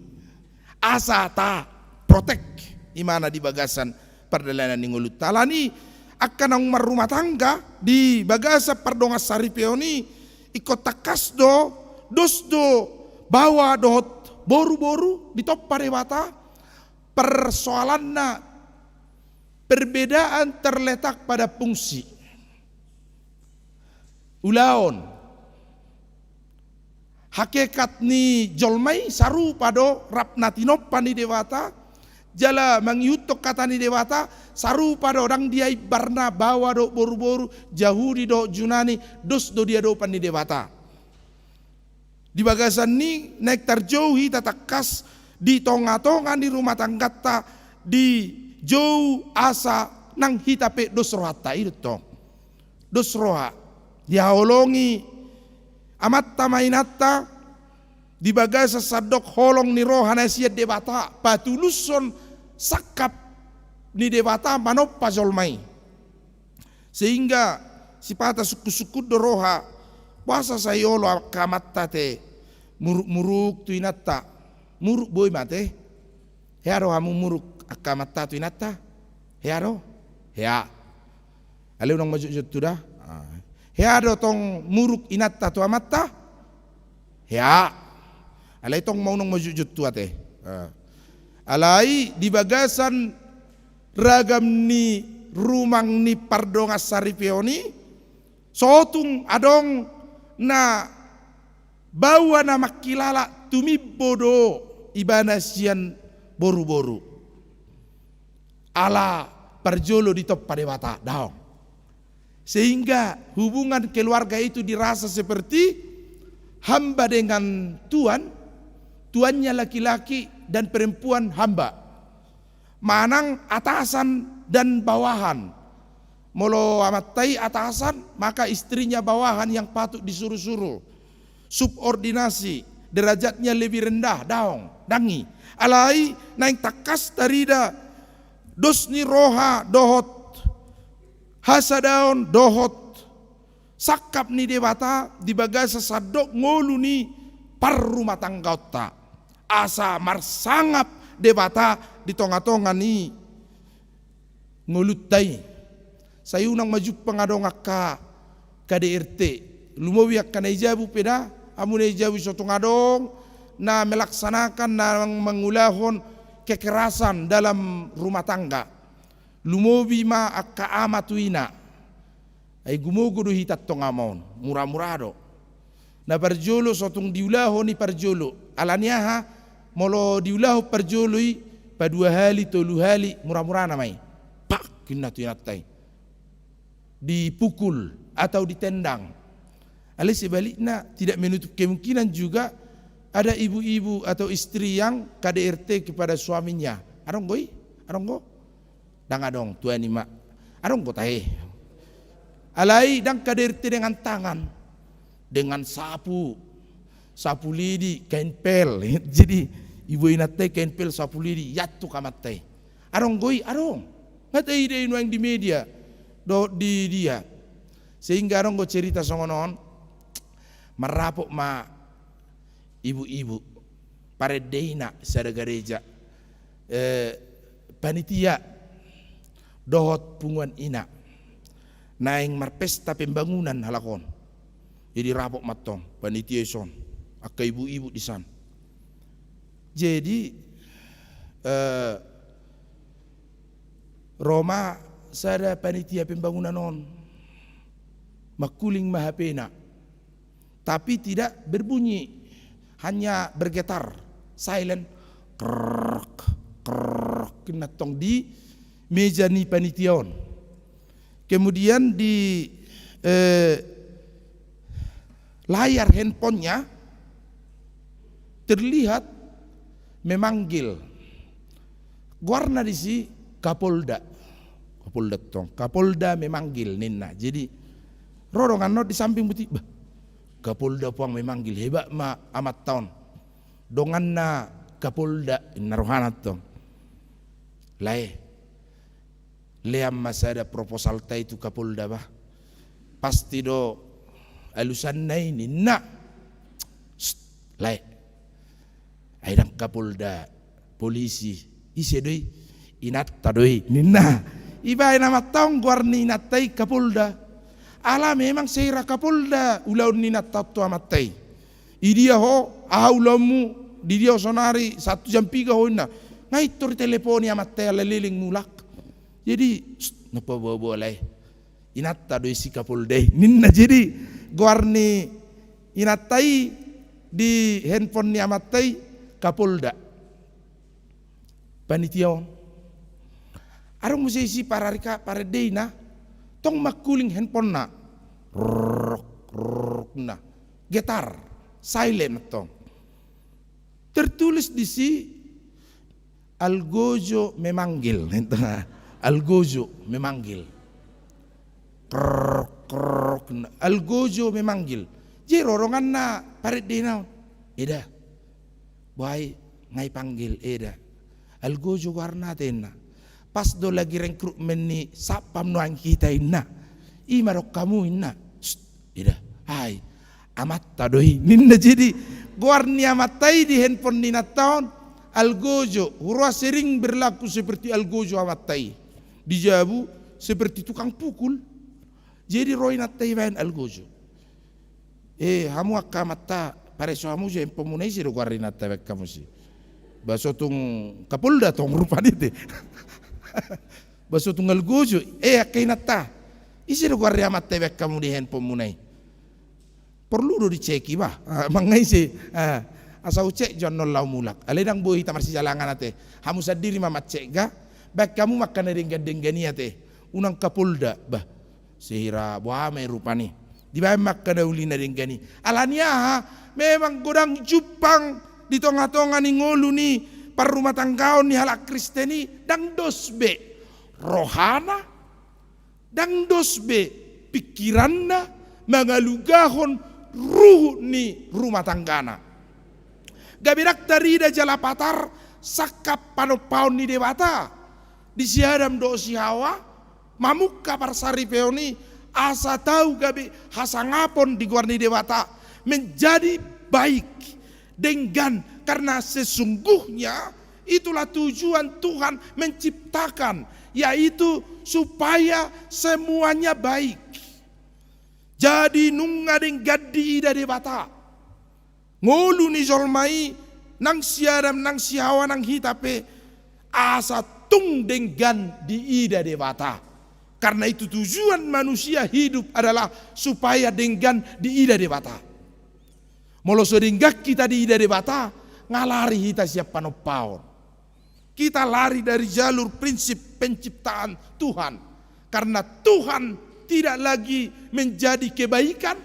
asa ta protect imana di bagasan perdalanan ningulut talani akan ang marumah tangga di bagasa perdongas saripeoni ikot takasdo dosdo bawa dohot boru-boru di top parewata persoalannya perbedaan terletak pada fungsi ulaon hakikat ni jolmai saru pado rapna tinoppan ni dewata jala mangyutok kata ni dewata saru pada orang dia barna bawa do boru-boru jahudi do junani dos do dia do pan ni dewata. Di bagasan ni naik terjauhi tatakas di tonga-tonga di rumah tangga ta di jauh asa nang hitape dos rohata itu tong dos roha dihaolongi amat tamainata di bagasa sadok holong ni roha nasiat debata patuluson sakap ni debata manoppa zolmai sehingga sipata suku-suku do roha bahasa sayolo kamatta te muruk-muruk tu inatta muruk boy mate hearo hamu muruk akamatta tu inatta hearo hea ale unang maju tu dah hearo tong muruk inatta tu amatta hea ale tong mau nang maju tu ate alai di bagasan ragam ni rumang ni pardongas saripeoni sotung adong na bawa nama kilala tumibodo ibana sian boru-boru ala perjolo di top padewata daong sehingga hubungan keluarga itu dirasa seperti hamba dengan tuannya laki-laki dan perempuan hamba manang atasan dan bawahan molo amatai atasan maka istrinya bawahan yang patut disuruh-suruh subordinasi derajatnya lebih rendah daong dangi alai naik takas tarida dosni roha dohot hasadaon dohot sakap ni dewata di bagasa sadok ngolu ni par rumah tangga ta asa marsangap dewata di tonga-tonga ni ngulutai sayunang maju pengadong akka KDRT lumawi akka naijabu peda amun naijabu soto ngadong na melaksanakan na mengulahon kekerasan dalam rumah tangga lumawi ma akka amatuina ay gumugudo hitat tong amon murah-murado na parjolo sotong diulahon ni parjolo alaniaha molo diulahu parjoloi padua hali tolu hali murah-murah namai pak kinna tuinatai dipukul atau ditendang. Alih sebaliknya tidak menutup kemungkinan juga ada ibu-ibu atau istri yang KDRT kepada suaminya. Aronggo, dang adong tuan ima, aronggo tahe. Alai dang KDRT dengan tangan, dengan sapu lidi, kain pel. Jadi ibu inate kain pel sapu lidi, yatu kamatai. Aronggo, ngatai ide yang di media, di dia. Sehingga aronggo cerita songonon, merapok ma ibu-ibu paredeina sada gereja panitia dohot punguan ina naing marpesta pembangunan halakon. Jadi rapok matong panitia son akka ibu-ibu di sana. Jadi Roma sada panitia pembangunan on makuling mahapena tapi tidak berbunyi, hanya bergetar, silent, kenatong di meja ni panition. Kemudian di layar handphonenya terlihat memanggil. Guarna di si Kapolda memanggil Nina. Jadi rorongan di samping buti. Kapolda puang memanggil hebat ma amat tahun dongan na Kapolda naruhanat tong leam masa ada proposal ta itu Kapolda bah pasti do alusan na ini na aidang Kapolda polisi isi doi inat tadoi nina iba nama tahun guarni natai Kapolda. Ala memang seira Kapolda ulaun nina tatu amatai. Idia ho aulamu di dia sonari 1 jam 3 ho na. Ngai tor teleponi amatai ala liling mulak. Jadi napa boleh. Inatta do isi Kapolda. Ninna jadi guarni inatai di handphone ni amatai Kapolda. Panition. Arong mesti isi pararika paredeina tong makuling handphone na getar silent tong tertulis di si Algojo memanggil Algojo memanggil Algojo memanggil je rorongan na paret dina eda boy ngai panggil eda Algojo warna tena pas do lagi rekrutmen ni sapam nuang kita inna imarok kamu inna ida hai amat tadoi ninna jadi guarni amatai di handphone nina tahun Algojo hurua sering berlaku seperti Algojo amatai dijabu seperti tukang pukul jadi roi natai vain Algojo hamu akka mata pare suamu je pemunai si guarni natai kamu si baso tung Kapolda tong rupani te baso tunggal gojo kay nata isi do guardi amat tebek kamu di handphone munai perlu do diceki bah mangai si asau cek jonno lau mulak aledang bohi tamar si jalangan ate hamu sadiri mamat cek ga bak kamu makan denggani ate unang Kapolda bah sehira buame rupani di bae makan ulina denggani alania memang godang Jepang di tengah-tengah ni ngolu ni par rumah tanggaon ni halak Kristeni dang dosbe rohana dang dosbe pikiranna mangalugahon ruh ni rumah tanggana gabirak tarida jalapatar sakap panopaon ni dewata di siadam do si hawa mamuk kapar sari peoni asa tahu gabi hasangapon di guarni dewata menjadi baik dengan karena sesungguhnya itulah tujuan Tuhan menciptakan yaitu supaya semuanya baik. Jadi nungading gadi ida debata ngulu ni zolmai nang siaram nang siawa nang hitape asa tung dengan di ida debata. Karena itu tujuan manusia hidup adalah supaya dengan di ida debata. Molo seringgak kita di ida debata ngalari kita siap panopaon. Kita lari dari jalur prinsip penciptaan Tuhan. Karena Tuhan tidak lagi menjadi kebaikan,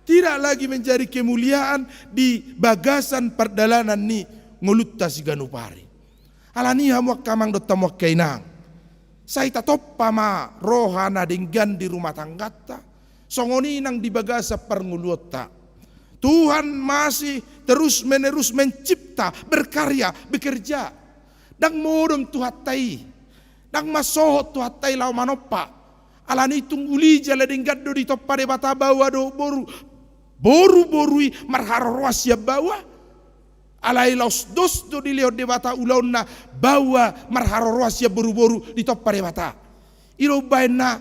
Tidak lagi mencari kemuliaan di bagasan perdalanan ni ngolutta si ganupari. Alani hamuak kamang do tamuak kainang. Saya tatoppa ma rohana denggan di rumah tanggata. Songoni nang di bagasa pernguluota. Tuhan masih terus menerus mencipta, berkarya, bekerja. Dang modom tuhatai. Dang masohot tuhatai lau manopa. Alani tungguli jala denggan do di toppa de bata bawa do boru-borui marharo roasya bawa. Alai laus dos do di leo de bata ulauna bawa marharo roasya boru-boru di toppa de bata. Ilo baina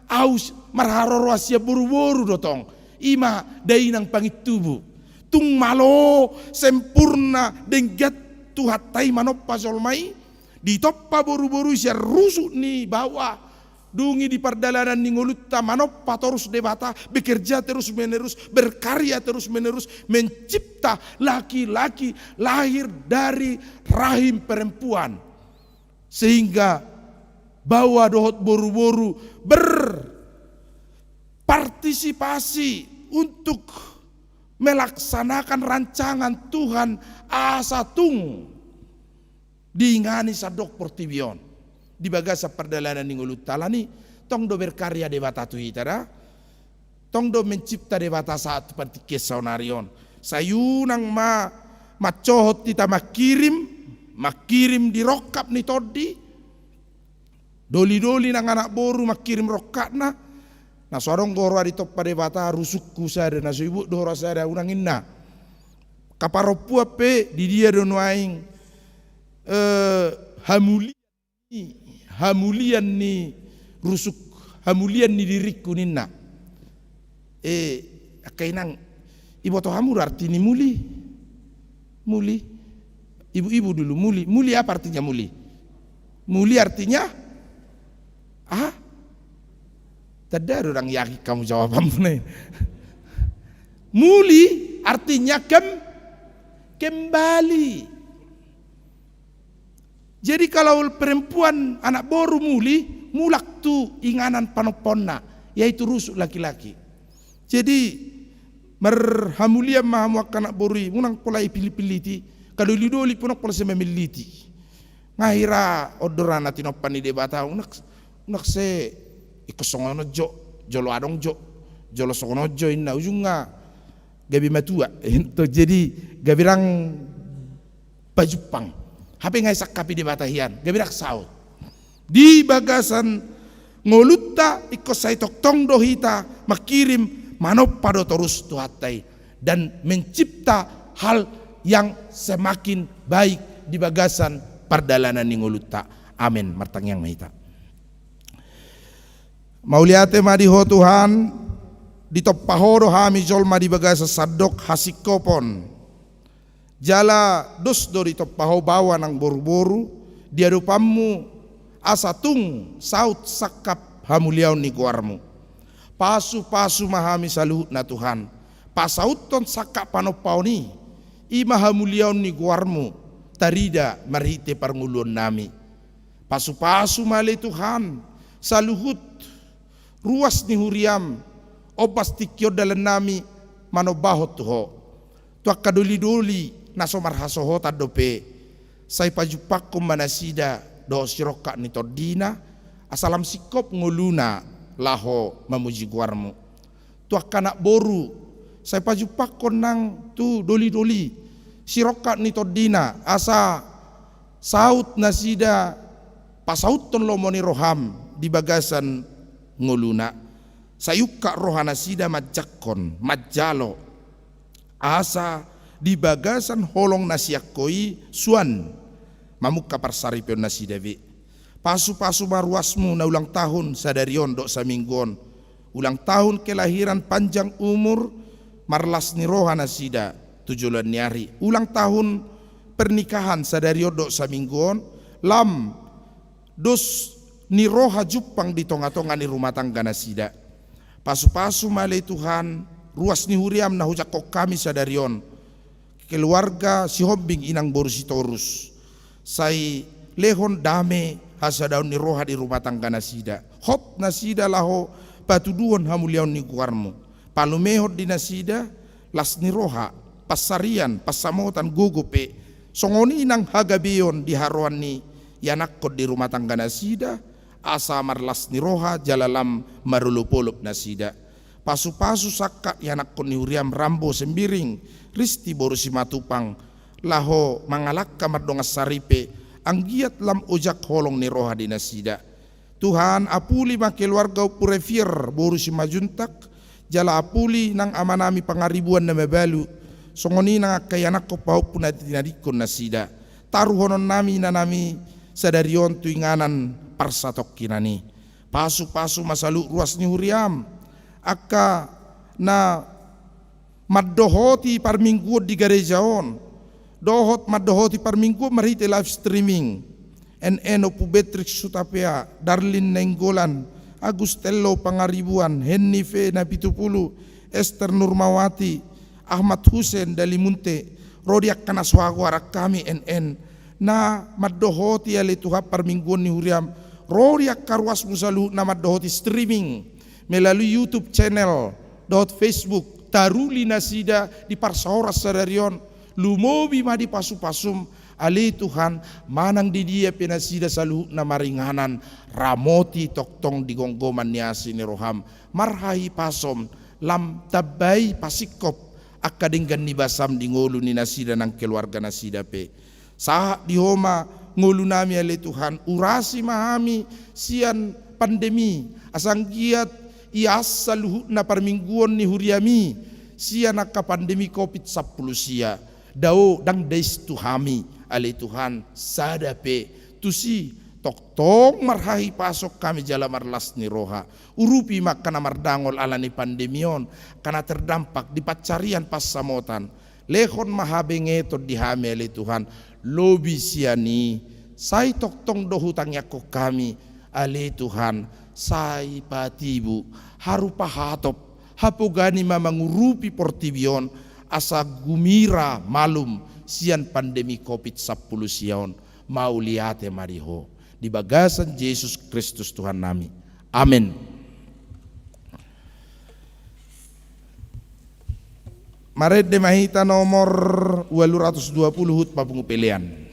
aus marharo roasya boru-boru dotong. Ima dainang pangitubu. Tung malo sempurna denggat tuhatai manoppa solmai. Di toppa boru-boru siya rusuk ni bawa. Dungi di perdalanan ni ngolutta manoppa terus debata. Bekerja terus menerus. Berkarya terus menerus. Mencipta laki-laki lahir dari rahim perempuan. Sehingga bawa dohot boru-boru berpartisipasi untuk melaksanakan rancangan Tuhan asatung diingani sadok portibion di bagasa perdalanan ningulut talani tong do berkarya de bata tu hitara tong do mencipta de bata saat partikes saunarion sayunang macohot kita makirim di rokap ni todi doli-doli nang anak boru makirim rokatna. Nah sorong goro di toppa de bata rusukku sada na so ibu dora sada unang inna. Kaparopu ape di dia don waing hamulian ni rusuk hamulian ni diriku ninna. Kainang ibu to hamur arti ni muli. Ibu-ibu dulu muli. Muli apa artinya muli? Muli artinya tidak orang yakin kamu jawabanmu nih. Muli artinya kembali. Jadi kalau perempuan anak boru muli, mulak tu inganan panoponna, yaitu rusuk laki-laki. Jadi merhamulia mahamuak anak boru, munang polai pilih-pilih ti, kalau lidoli punok pola sememiliti. Ngahira odorana tinopani debata, unak se ikosongono jolo adong jolo songono inna ujunga gabi matua itu jadi gabirang pajupang hape ngai sakapi di batahian gabirak saut di bagasan ngolutta ikosai toktong dohita makirim manoppa do terus tuhatai dan mencipta hal yang semakin baik di bagasan perdalanan ni ngolutta. Amin martang yang mahita. Mauliate madiho Tuhan di toppahoro hami jolma di bagasa sadok hasikopon jala dos do di toppaho bawa nang boru-boru dia dupamu asatung saut sakap hamuliau ni guarmu pasu-pasu mahami saluhut na Tuhan pasauton sakap panopau ni ima hamuliau ni guarmu tarida marhite parnguluan nami pasu-pasu male Tuhan saluhut ruas ni huriam obas tikyo dalan nami manobahot tuho tuak kadoli-doli nasomar hasoho tadope say pajupakum manasida do siroka ni tordina asalam sikop nguluna laho mamuji guarmu tuak kanak boru say pajupakon nang tu doli-doli siroka ni tordina asa saut nasida pasauton lomoni roham di bagasan nguluna sayuka rohana sida majakon majalo asa di bagasan holong nasiakoi suan mamuka parsaripion nasida vi pasu-pasu maruasmu na ulang tahun sadarion dok saminggon ulang tahun kelahiran panjang umur marlas ni rohana sida 7 hari ulang tahun pernikahan sadarion dok saminggon lam dos ni roha jupang di tonga-tonga ni rumah tangga nasida pasu-pasu male Tuhan ruas ni huriam na hujak kok kami sadarion keluarga si hombing inang boru si torus say lehon dame hasadaun ni roha di rumah tangga nasida hop nasida laho patuduon hamuliaun ni guarmu Palumehot di nasida lasni roha pasarian pasamotan gugupe songoni nang hagabeon di haruan ni yanakot di rumah tangga nasida asa marlas ni roha jalalam marulupulup nasida pasu-pasu sakka yanakot ni huriam rambo sembiring risti borusi matupang laho mangalak kamar dongas saripe anggiat lam ojak holong ni roha di nasida Tuhan apuli ma keluarga purefir borusi majuntak jala apuli nang amanami pangaribuan na mabalu songoni nang kayanak ko paup na tinadikon na sida taruhonon nami na nami sadarion tuinganan parsatok kinani pasu-pasu masalu ruas ni huriam akka na maddohoti par minggu di garejaon dohot maddohoti par minggu marite live streaming NN opu Betrix Sutapea Darlin Nenggolan Agustello Pangaribuan, Hennife na 70, Esther Nurmawati, Ahmad Hussein Dalimunte, Rodiak Kanaswago arak kami NN, na maddohoti ali tuha parmingguan ni huriam, Rodiak karwas musalu na maddohoti streaming, melalui YouTube channel, Facebook, taruli nasida di parsahoras sadarion, lumobi ma di pasu-pasum, ali Tuhan manang di dia penasida saluh na maringanan ramoti toktong di gonggoman niasi ni roham marhahi pasom lam tabay pasikop akadenggan ni basam di ngolu ni nasida ng keluarga nasida pe sah di homa ngolu nami ali Tuhan urasi mahami sian pandemi asang giat ias saluh na parmingguan ni huriami sian akka pandemi COVID-10 sia dao dang dais tuhami ali Tuhan sadape tusi toktong marhahi pasok kami jala marlas ni roha urupi makana mardangol ala ni pandemion kana terdampak di pacarian pas samotan lehon mahabengeto dihame ali Tuhan lobi siani sai toktong dohutang yako kami ali Tuhan sai patibu harupa hatop hapugani mamangurupi portibion asa gumira malum sian pandemi COVID-10 sion mau liate mariho di bagasan Yesus Kristus Tuhan nami. Amin. Maret de mahita nomor 220 hut papungupilian.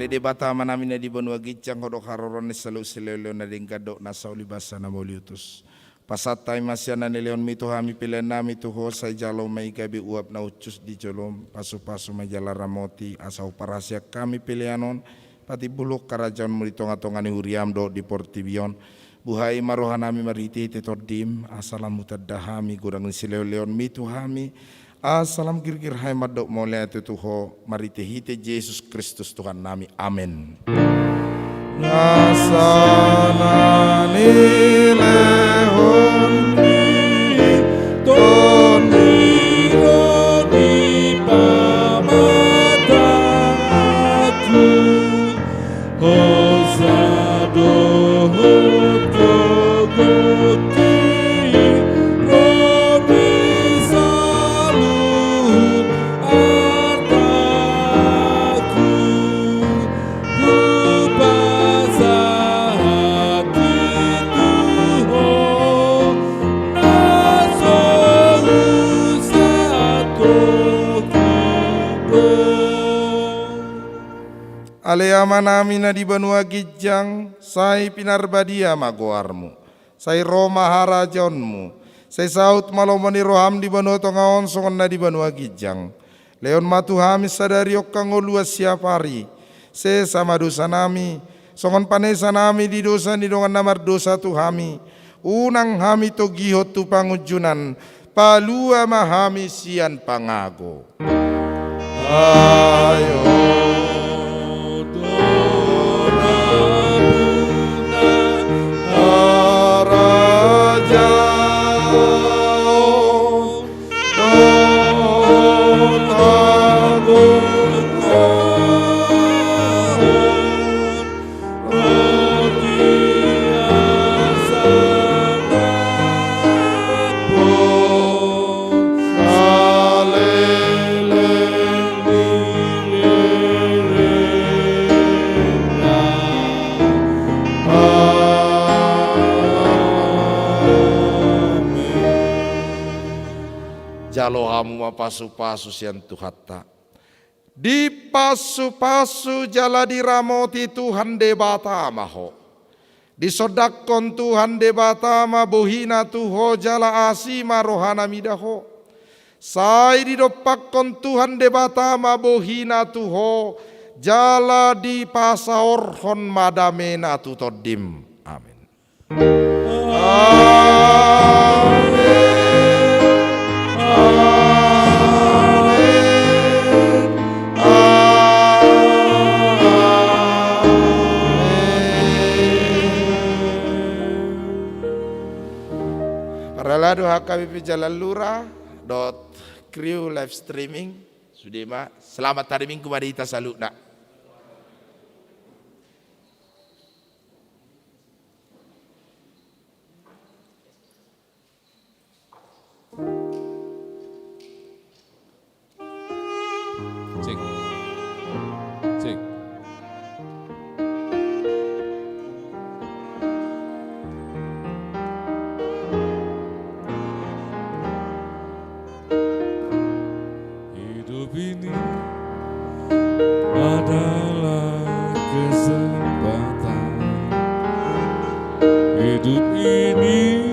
Ole de bata manamina di benua gicang hodok haroron selalu selelo na dengkadok na sauli basa na moliutus. Pasatai masyana ni leon mito hami pilihan nami tuho say jalo may gabi uap na ucus di jolom pasu-pasu majala ramoti asau parasya kami pilihanon pati buluk kerajaan meritonga-tonga ni huriam do di portibion. Buhai marohanami mariti tetodim asalam mutadahami gurang sileo leon mitu hami asalam kirkir hai madok mole tuho mariti hite Yesus Kristus Tuhan nami amin. Nasana ni lehon Aleama namina di benua gijang, sai pinarbadia magoarmu, sai Roma harajonmu, sai saut malomoni roham di benua tongaon songon na di benua gijang. Leon matu hami sadari okkango luas siapari, se sama dosa nami, songon panesa nami di dosa di dongan namar dosa tu hami, unang hami to gihot tu pangujunan, palua mahami sian pangago. Ayo. Jalo hamu pasu-pasu sian Tuhata. Di pasu-pasu jala diramoti Tuhan debata maho. Di sodakon Tuhan debata ma bohina tuho jala asima rohana midaho. Sai di dopakon Tuhan debata ma bohina tuho jala di pasaorhon madamena tutodim. Amin. Paralado HKBP Jalan Lurah .crew live streaming Sudema. Selamat hari Minggu mari kita salut nak. Cek. Cek. Hidup ini adalah kesempatan. Hidup ini